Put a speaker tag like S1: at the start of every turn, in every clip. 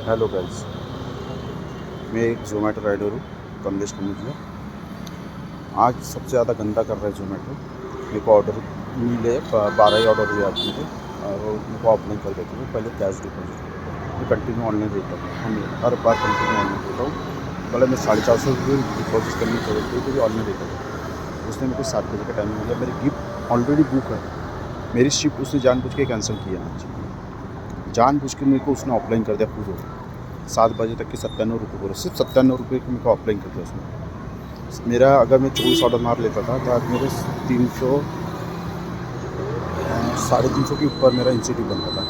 S1: Hello guys, मैं एक Zomato rider हूँ, कमलेश कमुजिया। आज सबसे ज़्यादा गंदा कर रहा है ज़ोमैटो। मेरे को ऑर्डर मिले 12 ही ऑर्डर हुए आज मेरे, और मेरे को ऑफलाइन कर देते थे। पहले कैश डिपॉजिट मैं कंटिन्यू ऑनलाइन देता था, हम हर बार कंटिन्यू ऑनलाइन देता हूँ। पहले मैं 450 रुपये डिपॉजिट करने की जरूरत थी, तो भी ऑनलाइन देता था। उसने मेरे को 7 बजे का टाइमिंग दिया। मेरी गिफ्ट ऑलरेडी बुक है, मेरी शिफ्ट उसने जानबूझ के कैंसिल किया। जानबूझ के मेरे को उसने ऑफलाइन कर दिया पूरा 7 बजे तक के 97 रुपये बोले, सिर्फ 97 रुपये की मेरे को ऑफलाइन कर दिया उसने। मेरा अगर मैं 24 ऑर्डर मार लेता था तो आज मेरे 300 350 के ऊपर मेरा इंसेंटिव बनता था।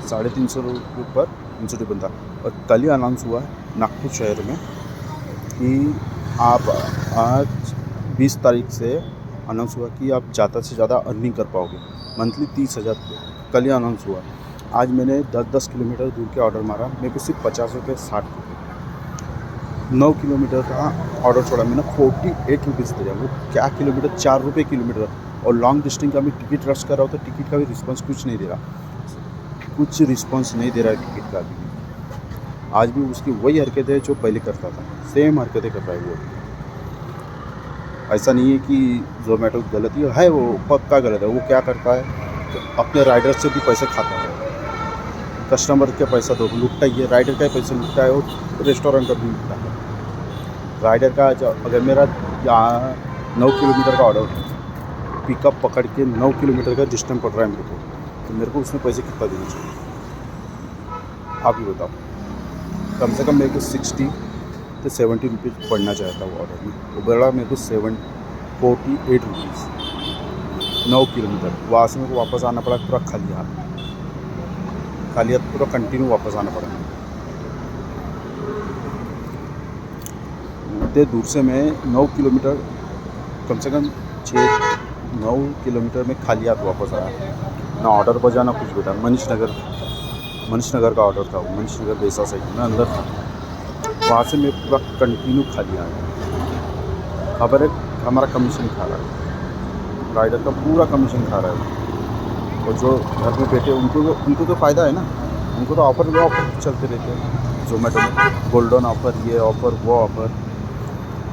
S1: 350 के ऊपर इंसेंटिव बनता। और कल ही अनाउंस हुआ है नागपुर शहर में कि आप आज 20 तारीख से अनाउंस हुआ कि आप ज़्यादा से ज़्यादा अर्निंग कर पाओगे, मंथली 30,000 रुपये। कल ही अनाउंस हुआ। आज मैंने 10-10 किलोमीटर दूर के ऑर्डर मारा, मेरे को सिर्फ 50 रुपये 60 रुपये। 9 किलोमीटर का ऑर्डर छोड़ा मैंने, 48 रुपीज़ दे रहा। वो क्या किलोमीटर, 4 रुपये किलोमीटर। और लॉन्ग डिस्टेंस का मैं टिकट रश कर रहा हूँ तो टिकट का भी रिस्पॉन्स कुछ नहीं दे रहा, कुछ रिस्पॉन्स नहीं दे रहा है टिकट का भी। आज भी उसकी वही हरकतें जो पहले करता था, सेम हरकतें कर रहा है वो। ऐसा नहीं है कि ज़ोमैटो गलती है, वो पक्का गलत है। वो क्या करता है, अपने राइडर से भी पैसे खाता है, कस्टमर के पैसा दो लुटता ही है, राइडर का ही पैसा लुटता है और रेस्टोरेंट का भी लुटता है। राइडर का अगर मेरा यहाँ 9 किलोमीटर का ऑर्डर, पिकअप पकड़ के 9 किलोमीटर का डिस्टेंस पड़ रहा है मेरे को, तो मेरे को उसमें पैसे कितना देना चाहिए आप ही बताओ। कम से कम मेरे को 60 से 70 रुपीज़ पड़ना चाहता वो ऑर्डर में। वो बड़ा मेरे को 48 रुपीज़ 9 किलोमीटर। वहाँ से मेरे को वापस आना पड़ा पूरा खाली हाथ पूरा कंटिन्यू वापस आना पड़ा। इतने दूर से मैं 9 किलोमीटर, कम से कम 6-9 किलोमीटर में खाली हाथ वापस आया। ना ऑर्डर बजा ना कुछ बेटा। मनीष नगर का ऑर्डर था वो, मनीष नगर बेसा साइड में अंदर था। वहाँ से मैं पूरा कंटिन्यू खाली आया। खबर है हमारा कमीशन खा रहा है, राइडर का पूरा कमीशन खा रहा है। और जो घर में बैठे उनको तो फ़ायदा है ना, उनको तो ऑफ़र चलते रहते हैं ज़ोमैटो में, गोल्डन ऑफ़र, ये ऑफ़र वो ऑफ़र।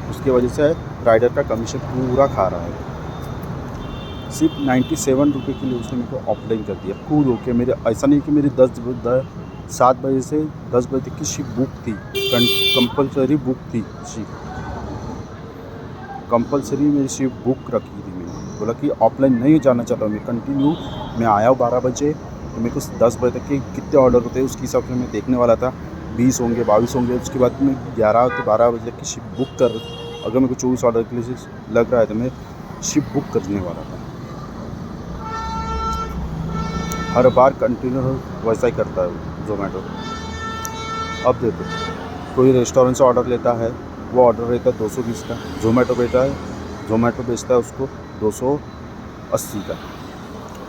S1: उसकी वजह से राइडर का कमीशन पूरा खा रहा है। सिर्फ 97 रुपये के लिए उसने मेरे को ऑफलाइन कर दिया कूद होके। मेरे ऐसा नहीं कि मेरी 7 बजे से 10 बजे तक की शिफ्ट बुक थी, कंपलसरी बुक थी शिफ्ट, कंपलसरी मेरी शिफ्ट बुक रखी थी। मैंने बोला कि ऑफलाइन नहीं जाना चाहता मैं कंटिन्यू। मैं आया हूँ 12 बजे, तो मेरे को 10 बजे तक के कितने ऑर्डर होते हैं उसके हिसाब से मैं देखने वाला था। 20 होंगे 22 होंगे। उसके बाद मैं 11 से 12 बजे तक की शिफ्ट बुक कर, अगर मेरे को 24 ऑर्डर के लिए लग रहा है तो मैं शिफ्ट बुक करने वाला था। हर बार कंटिन्यू वैसा ही करता है ज़ोमैटो। अब देखो, कोई रेस्टोरेंट से ऑर्डर लेता है, वो ऑर्डर रहता है 220 का, ज़ोमैटो बेचता है उसको 280 का।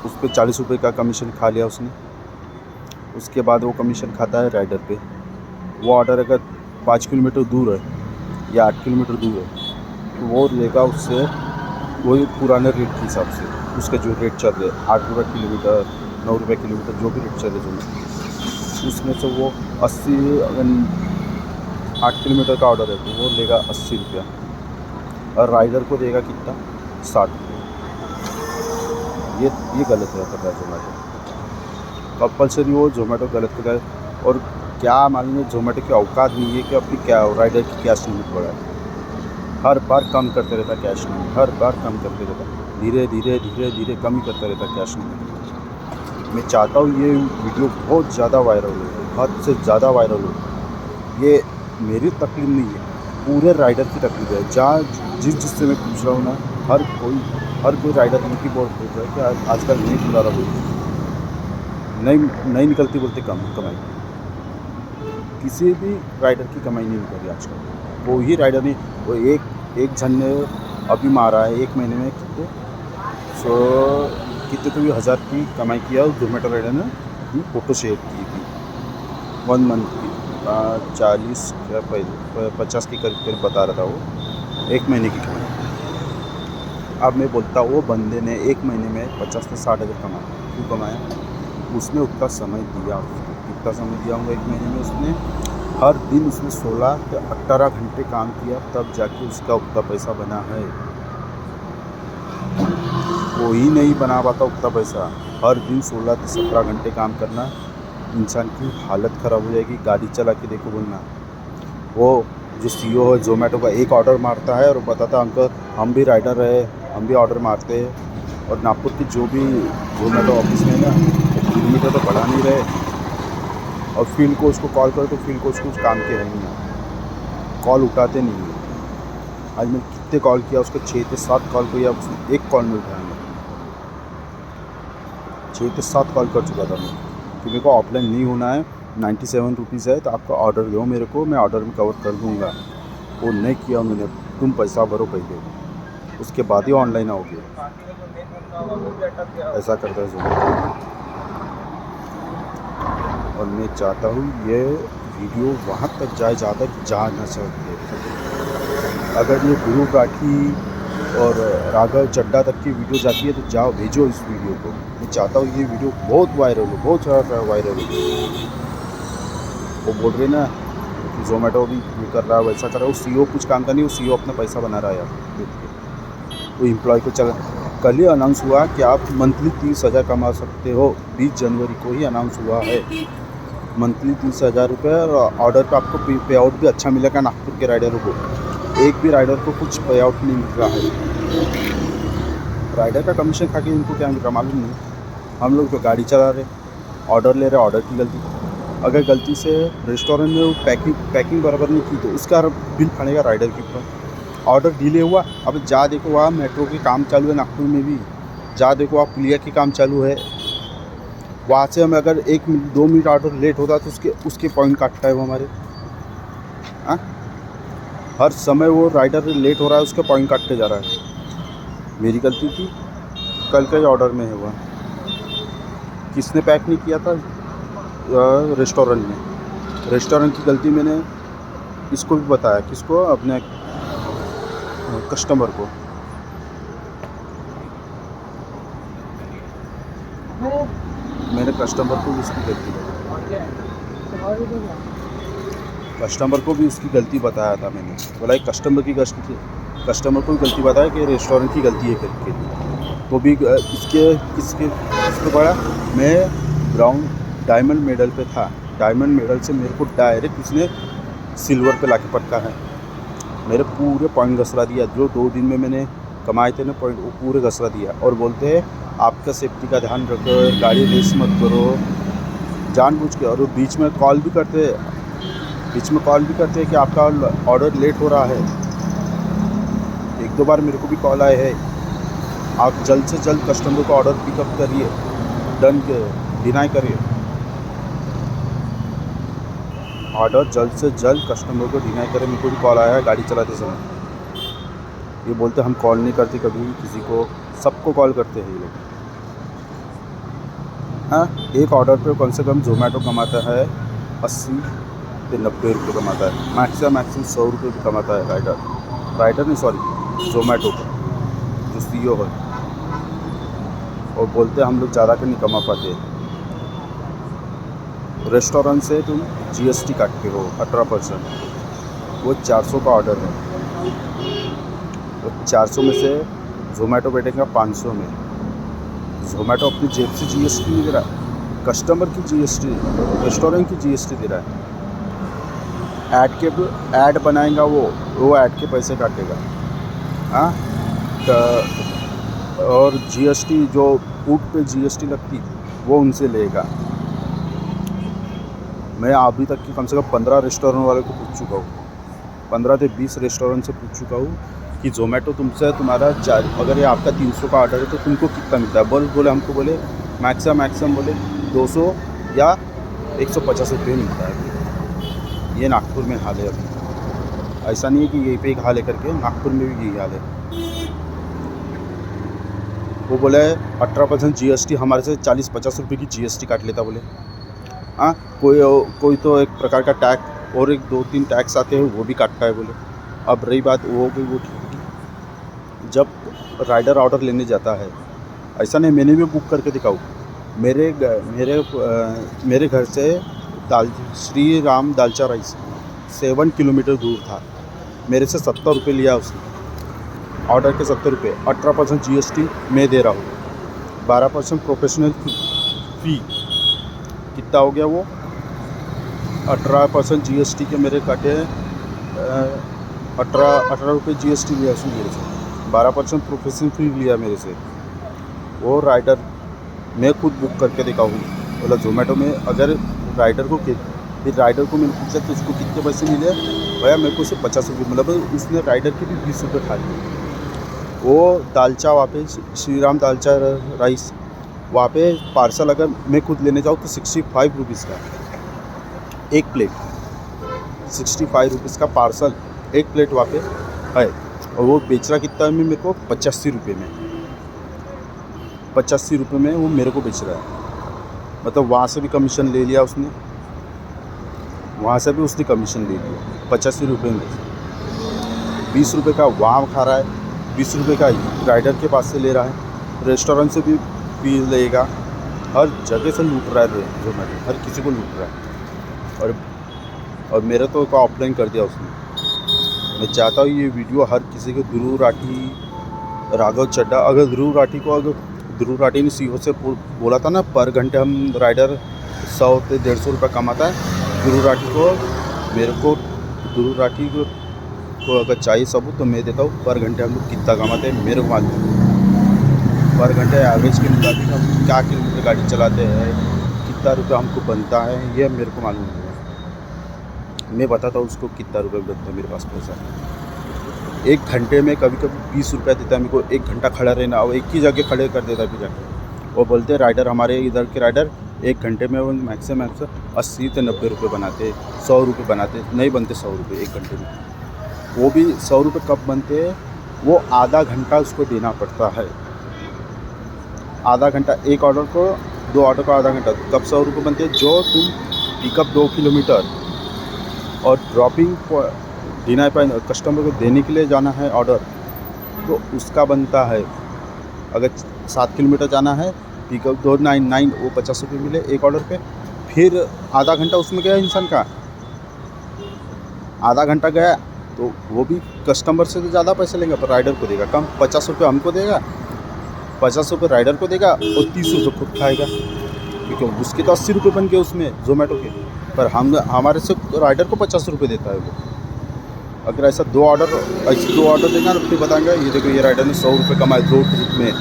S1: उस पर 40 रुपये का कमीशन खा लिया उसने। उसके बाद वो कमीशन खाता है राइडर पे। वो ऑर्डर अगर 5 किलोमीटर दूर है या 8 किलोमीटर दूर है तो वो लेगा उससे वही पुराने रेट के हिसाब से, उसका जो रेट चल रहे 8 रुपये किलोमीटर 9 रुपये किलोमीटर जो भी रेट चल रहे जो, उसमें से वो 80, अगर 8 किलोमीटर का ऑर्डर है तो वो लेगा 80 रुपया, और राइडर को देगा कितना, 60 रुपये। ये गलत है कर रहा है ज़ोमैटो। कंपलसरी वो ज़ोमैटो गलत कर रहा है। और क्या मालूम है, ज़ोमैटो की औकात नहीं है कि अपनी क्या राइडर की कैश लिमिट बढ़ाए। हर बार कम करते रहता कैश लिमिट, हर बार कम करते रहता, धीरे धीरे कम ही करता रहता कैश लिमिट। मैं चाहता हूँ ये वीडियो बहुत ज़्यादा वायरल हो, हद से ज़्यादा वायरल हो। ये मेरी तकलीफ नहीं है, पूरे राइडर की तकलीफ है। जहाँ जिससे मैं पूछ रहा हूँ ना, हर कोई राइडर की बोल रहा है कि आजकल नहीं खुला रहा, बोलते नहीं निकलती, बोलते कम कमाई। किसी भी राइडर की कमाई नहीं निकल रही आजकल। वो ही राइडर ने, वो एक जन ने अभी मारा है 1 महीने में कितने तो भी 1000 की कमाई किया उस ज़ोमैटो राइडर ने। फ़ोटो शेयर की थी 1 मंथ की, 40 या 50 के करीब बता रहा था वो 1 महीने की कमाई। अब मैं बोलता वो बंदे ने 1 महीने में 50 से 60 हज़ार कमाया, क्यों कमाया? उसने उतना समय दिया, कितना समय दिया होगा 1 महीने में उसने, हर दिन उसने 16 से 18 घंटे काम किया, तब जाके उसका उतना पैसा बना है। कोई नहीं बना पाता उतना पैसा। हर दिन 16 से 17 घंटे काम करना, इंसान की हालत ख़राब हो जाएगी। गाड़ी चला के देखो बोलना, वो जो सीईओ है ज़ोमैटो का, एक ऑर्डर मारता है और बताता अंकल हम भी राइडर है, हम भी ऑर्डर मारते हैं। और नागपुर की जो भी ज़ोमैटो ऑफिस में ना, किलोमीटर तो बढ़ा नहीं रहे, और फील्ड कोच को कॉल करो तो फील्ड कोच कुछ काम के है नहीं, कॉल उठाते नहीं है। आज मैंने कितने कॉल किया उसको, 6 से 7 कॉल किया, उसने एक कॉल नहीं उठाया। 6 से 7 कॉल कर चुका था मैं कि मेरे को ऑफलाइन नहीं होना है, 97 रुपीज़ है तो आपका ऑर्डर दो मेरे को, मैं ऑर्डर में कवर कर दूँगा। वो नहीं किया उन्होंने, तुम पैसा भरो पहले, उसके बाद ही ऑनलाइन आओगे। ऐसा करता है ज़ोमैटो। और मैं चाहता हूँ ये वीडियो वहाँ तक जाए जहाँ तक जा ना सकते। अगर ये गुरु राठी और राघव चड्ढा तक की वीडियो जाती है तो जाओ भेजो इस वीडियो को। मैं चाहता हूँ ये वीडियो बहुत वायरल हो, बहुत ज़्यादा वायरल हो। वो बोल रहे ना कि ज़ोमैटो भी ये कर रहा है, वैसा कर रहा है, वो सीईओ कुछ काम का नहीं, वो सीईओ अपना पैसा बना रहा है यार। वो एम्प्लॉय को चला, कल ही अनाउंस हुआ कि आप मंथली 30,000 कमा सकते हो। 20 जनवरी को ही अनाउंस हुआ है, मंथली 30,000 रुपये, और ऑर्डर पे आपको पे आउट भी अच्छा मिलेगा। नागपुर के राइडरों को, एक भी राइडर को कुछ पे आउट नहीं मिल रहा है। राइडर का कमीशन खा के इनको क्या मिल रहा मालूम नहीं। हम लोग तो गाड़ी चला रहे, ऑर्डर ले रहे, ऑर्डर की गलती। अगर गलती से रेस्टोरेंट में वो पैकिंग बराबर नहीं की तो उसका बिल फाड़ेगा राइडर के ऊपर। ऑर्डर डिले हुआ, अब जा देखो वहाँ मेट्रो के काम चालू है नागपुर में भी, जा देखो वहाँ पुलिया के काम चालू है। वहाँ से हम अगर 1-2 मिनट ऑर्डर लेट होता तो उसके पॉइंट काटता है वो हमारे। हाँ, हर समय वो राइडर लेट हो रहा है, उसका पॉइंट काटते जा रहा है। मेरी गलती थी, कल का ही ऑर्डर में है वह। किसने पैक नहीं किया था? रेस्टोरेंट में। रेस्टोरेंट की गलती मैंने इसको भी बताया, किसको? अपने कस्टमर को। मेरे कस्टमर को भी उसकी गलती बताई, कस्टमर को भी उसकी गलती बताया था मैंने। बोला एक कस्टमर की गलती, कस्टमर को भी गलती बताया कि रेस्टोरेंट की गलती है करके। तो भी इसके बड़ा मैं ब्राउन डायमंड मेडल पे था, डायमंड मेडल से मेरे को डायरेक्ट उसने सिल्वर पे लाके पटका है। मेरे पूरे पॉइंट घसरा दिया, जो 2 दिन में मैंने कमाए थे ना पॉइंट, वो पूरे घसरा दिया। और बोलते हैं आपका सेफ्टी का ध्यान रखो, गाड़ी रेस मत करो, जानबूझ के। और वो बीच में कॉल भी करते हैं कि आपका ऑर्डर लेट हो रहा है। 1-2 बार मेरे को भी कॉल आए हैं, आप जल्द से जल्द कस्टमर को ऑर्डर पिकअप करिए, डन डिनाई करिए। ऑर्डर जल्द से जल्द कस्टमर को डिनाई करें। मेरे को भी कॉल आया है गाड़ी चलाते समय। ये बोलते हम कॉल नहीं करते कभी किसी को, सबको कॉल करते हैं ये लोग। हाँ, एक ऑर्डर पे कम से कम ज़ोमैटो कमाता है 80 से 90 रुपये कमाता है, मैक्सिमम 100 रुपये भी कमाता है राइडर नहीं, सॉरी, ज़ोमैटो का जो सीईओ है। और बोलते हम लोग ज़्यादा के नहीं कमा पाते। रेस्टोरेंट से तुम जीएसटी काटते हो 18%, वो 400 का ऑर्डर है, तो 400 में से ज़ोमैटो बैठेगा 500 में। ज़ोमैटो अपनी जेब से जीएसटी नहीं दे रहा, कस्टमर की जीएसटी, रेस्टोरेंट की जीएसटी दे रहा है। ऐड बनाएगा वो ऐड के पैसे काटेगा। हाँ, और जीएसटी जो फूड पे जीएसटी लगती वो उनसे लेगा। मैं अभी तक की कम से कम 15 रेस्टोरेंट वाले को पूछ चुका हूँ, 15 से 20 रेस्टोरेंट से पूछ चुका हूँ कि ज़ोमैटो तुमसे तुम्हारा अगर ये आपका 300 का ऑर्डर है तो तुमको कितना मिलता है। बोले हमको बोले मैक्सिमम बोले 200 या 150 रुपये मिलता है। ये नागपुर में हाल है अभी, ऐसा नहीं है कि यहीं पे एक हाल है करके, नागपुर में भी यही हाल है। वो बोले 18% जीएसटी, हमारे से 40-50 रुपये की जीएसटी काट लेता बोले। हाँ, कोई तो एक प्रकार का टैक्स और 1-2-3 टैक्स आते हैं वो भी काटता है बोले। अब रही बात वो भी, वो जब राइडर ऑर्डर लेने जाता है, ऐसा नहीं मैंने भी बुक करके दिखाऊँ, मेरे घर से श्री राम दालचा राइस 7 किलोमीटर दूर था। मेरे से 70 रुपये लिया उसने, ऑर्डर के 70 रुपये। 18% GST मैं दे रहा हूँ, 12% प्रोफेशनल फ़ी। कितना हो गया वो? 18% GST के मेरे काटे 18 रुपये GST लिया उसने मेरे से, 12% प्रोफेशनल फ़ी लिया मेरे से। वो राइडर मैं खुद बुक करके देखा हूँ, बोला ज़ोमैटो में। अगर राइडर को मैंने पूछा तो उसको कितने पैसे मिले, भैया मेरे को सिर्फ 50 रुपये, मतलब उसने राइडर के भी 20 रुपये खा लिए। वो दालचा वहाँ पे श्री राम दालचा राइस, वहाँ पे पार्सल अगर मैं खुद लेने जाऊँ तो 65 रुपीज़ का एक प्लेट, 65 रुपीज़ का पार्सल एक प्लेट वहाँ पे है। और वो बेच रहा कितना में मेरे को? 85 रुपये में, 85 रुपये में वो मेरे को बेच रहा है। मतलब वहाँ से भी कमीशन ले लिया उसने, वहाँ से भी उसने कमीशन ले लिया 85 रुपये में। 20 रुपये का वहाँ खा रहा है, 20 रुपये का राइडर के पास से ले रहा है, रेस्टोरेंट से भी लेगा, हर जगह से लूट रहा है ज़ोमैटो, हर किसी को लूट रहा है। और मेरा तो ऑफलाइन कर दिया उसने। मैं चाहता हूँ ये वीडियो हर किसी को, ध्रुव राठी, राघव चड्ढा, अगर ध्रुव राठी ने सीईओ से बोला था ना पर घंटे हम राइडर 100 से 150 रुपये कमाता है। ध्रुव राठी को अगर चाहिए सबूत तो मैं देता हूँ पर घंटे हम लोग कितना कमाते हैं, मेरे को मालूम है। पर घंटे एवरेज के मुताबिक हम क्या किलोमीटर गाड़ी चलाते हैं, कितना रुपये हमको बनता है, ये मेरे को मालूम है। मैं बताता हूँ उसको कितना रुपये बनता है मेरे पास पैसा। एक घंटे में कभी कभी 20 रुपये देता है मेरे को, एक घंटा खड़ा रहना, और एक ही जगह खड़े कर देता है फिर जाके। वो बोलते हैं राइडर, हमारे इधर के राइडर एक घंटे में वो मैक्सिमम 80 से 90 रुपये बनाते, 100 रुपये बनाते, नहीं बनते 100 रुपये एक घंटे में। वो भी 100 रुपये कब बनते हैं? वो आधा घंटा उसको देना पड़ता है, आधा घंटा एक ऑर्डर को, 2 ऑर्डर को आधा घंटा, कब 100 रुपये बनते हैं? जो तुम पिकअप 2 किलोमीटर और ड्रॉपिंग देना है कस्टमर को देने के लिए जाना है ऑर्डर, तो उसका बनता है। अगर 7 किलोमीटर जाना है, पिकअप 299, वो 50 रुपये मिले एक ऑर्डर पे। फिर आधा घंटा उसमें गया इंसान का, आधा घंटा गया तो वो भी कस्टमर से तो ज़्यादा पैसे लेंगे पर राइडर को देगा कम। 50 रुपये हमको देगा, 50 रुपये राइडर को देगा और 30 रुपये खुद खाएगा, क्योंकि उसके तो 80 रुपये बन गए उसमें ज़ोमैटो के, पर हमारे से राइडर को 50 रुपये देता है वो। अगर ऐसे 2 ऑर्डर देगा ना, फिर बताएंगे ये देखो ये राइडर ने 100 रुपये कमाए 2 ट्रिप में,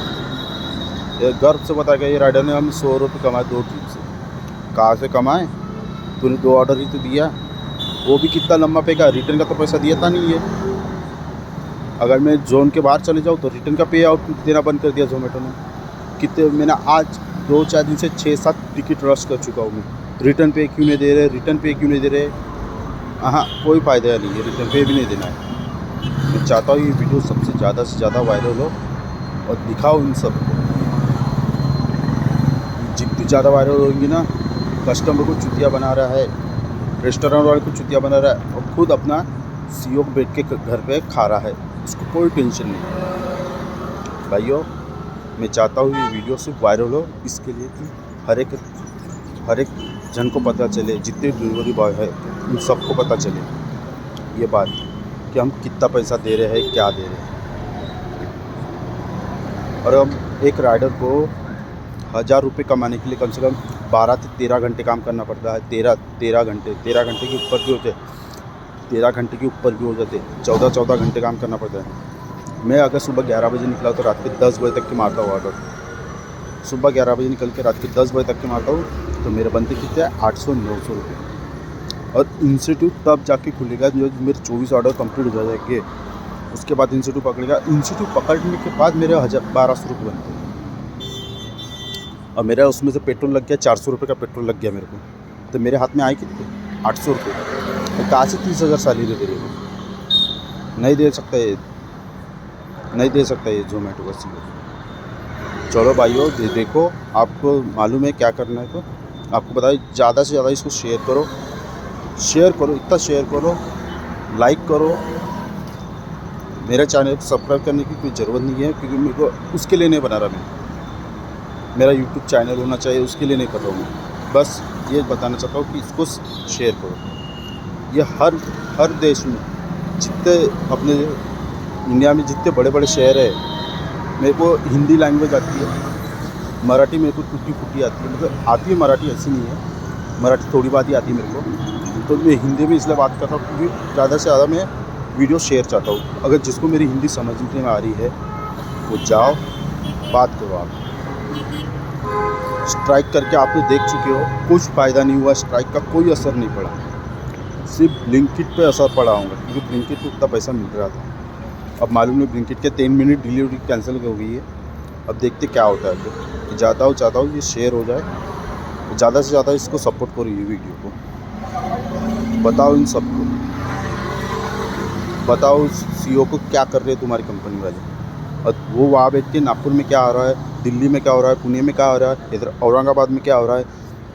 S1: ये गर्व से बताएगा ये राइडर ने हम 100 रुपये कमाए 2 ट्रिप से। कहाँ से कमाए? तूने 2 ऑर्डर ही तो दिया, वो भी कितना लंबा पेगा, रिटर्न का तो पैसा दिया था नहीं है। अगर मैं जोन के बाहर चले जाऊँ तो रिटर्न का पे आउट देना बंद कर दिया ज़ोमैटो ने। कितने मैंने आज 2-4 दिन से 6-7 टिकट रश कर चुका हूँ मैं। रिटर्न पे क्यों नहीं दे रहे? हाँ, कोई फ़ायदा नहीं है, रिटर्न पे भी नहीं देना है। मैं चाहता हूँ ये वीडियो सबसे ज़्यादा से ज़्यादा वायरल हो और दिखाओ इन सबको। जितनी ज़्यादा वायरल होगी ना, कस्टमर को चुतिया बना रहा है, रेस्टोरेंट वाले को चुतिया बना रहा है, और खुद अपना सीईओ बैठ के घर पे खा रहा है, उसको कोई टेंशन नहीं। भाइयों, मैं चाहता हूँ ये वीडियो सिर्फ वायरल हो, इसके लिए कि हर एक जन को पता चले, जितने डिलीवरी बॉय है उन सबको पता चले ये बात कि हम कितना पैसा दे रहे हैं, क्या दे रहे हैं। और हम एक राइडर को 1000 रुपये कमाने के लिए कम से कम 12 से 13 घंटे काम करना पड़ता है। 13 घंटे के ऊपर भी होते, 13 घंटे के ऊपर भी हो जाते, 14 घंटे काम करना पड़ता है। मैं अगर सुबह 11 बजे निकला तो रात के 10 बजे तक के मारता हूँ ऑर्डर। सुबह 11 बजे निकल के रात के 10 बजे तक के मारता हूँ, तो मेरे बनते कितने हैं? 800-900 रुपये। और इंस्टीट्यूट तब जाके खुलेगा जब मेरे 24 ऑर्डर कंप्लीट हो जाएंगे, उसके बाद इंस्टीट्यूट पकड़ेगा। इंस्टीट्यूट पकड़ने के बाद मेरे 1200 रुपये बनते हैं, और मेरा उसमें से पेट्रोल लग गया, 400 रुपये का पेट्रोल लग गया मेरे को, तो मेरे हाथ में आए कितने? 800 रुपये। तो कहाँ से 30,000 सैलरी दे रही है? नहीं दे सकता ये ज़ोमैटो का सीईओ। चलो भाइयों, देखो आपको मालूम है क्या करना है, तो आपको बताइए, ज़्यादा से ज़्यादा इसको शेयर करो, इतना शेयर करो, लाइक करो। मेरे चैनल को सब्सक्राइब करने की कोई ज़रूरत नहीं है, क्योंकि मेरे को उसके लिए नहीं बना रहा मैं। मेरा यूट्यूब चैनल होना चाहिए, उसके लिए नहीं कर रहा हूँ मैं। बस ये बताना चाहता हूँ कि इसको शेयर करो। ये हर देश में जितने अपने इंडिया में जितने बड़े बड़े शहर है, मेरे को हिंदी लैंग्वेज आती है, मराठी मेरे को टूटी फूटी आती है, मतलब आती है मराठी, ऐसी नहीं है, मराठी थोड़ी बात ही आती है मेरे को। तो मैं हिंदी में इसलिए बात कर रहा हूँ क्योंकि ज़्यादा से ज़्यादा मैं वीडियो शेयर चाहता हूँ। अगर जिसको मेरी हिंदी समझने में आ रही है वो जाओ बात करो। आप स्ट्राइक करके आपने देख चुके हो, कुछ फ़ायदा नहीं हुआ, स्ट्राइक का कोई असर नहीं पड़ा, सिर्फ ब्लिंकिट पे असर पड़ा होगा क्योंकि ब्लिंकिट को उतना पैसा मिल रहा था। अब मालूम नहीं ब्लिंकिट के 3 मिनट डिलीवरी कैंसिल हो गई है। अब देखते क्या होता है। तो चाहता हूँ ये शेयर हो जाए, ज़्यादा से ज़्यादा इसको सपोर्ट करो, ये वीडियो को बताओ, इन सबको बताओ सीईओ को क्या कर रहे हैं तुम्हारी कंपनी वाले। और वो वहाँ बैठ के नागपुर में क्या हो रहा है, दिल्ली में क्या हो रहा है, पुणे में क्या हो रहा है, औरंगाबाद में क्या हो रहा है,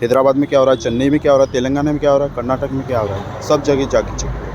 S1: हैदराबाद में क्या हो रहा है, चेन्नई में क्या हो रहा है, तेलंगाना में क्या हो रहा है, कर्नाटक में क्या हो रहा है, सब जगह जाके चेक करो।